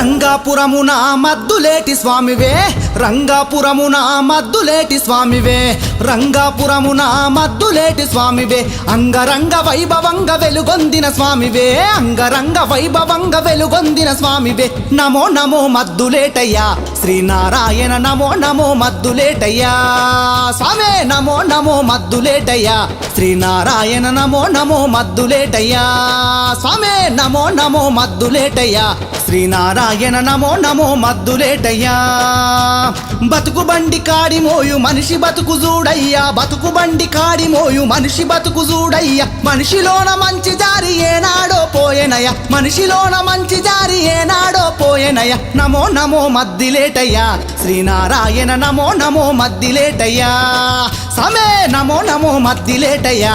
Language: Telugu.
రంగాపురమున మద్దులేటి స్వామివే, రంగాపురమున మద్దులేటి స్వామివే, రంగాపురమున మద్దులేటి స్వామివే, అంగరంగ వైభవంగ వెలుగొందిన స్వామివే, అంగరంగ వైభవంగ వెలుగొందిన స్వామివే. నమో నమో మద్దులేటయ్యా శ్రీనారాయణ, నమో నమో మద్దులేటయ్యా స్వామే, నమో నమో మద్దులేటయ్యా శ్రీనారాయణ, నమో నమో మద్దులేటయ్యా స్వామే, నమో నమో మద్దులేటయ్యా శ్రీనారాయణ, నమో నమో మద్దులేటయ్యా. బతుకు బండి కాడి మోయు మనిషి బతుకు చూడయ్యా, బతుకు బండి కాడి మోయు మనిషి బతుకు చూడయ్యా, మనిషిలోన మంచి జారి ఏనాడో పోయెనయ్యా, మనిషిలోన మంచి జారి ఏనాడో పోయెనయ్యా. నమో నమో మద్దిలేటయ్యా శ్రీనారాయణ, నమో నమో మద్దిలేటయ్యా సమే, నమో నమో మద్దిలేటయ్యా.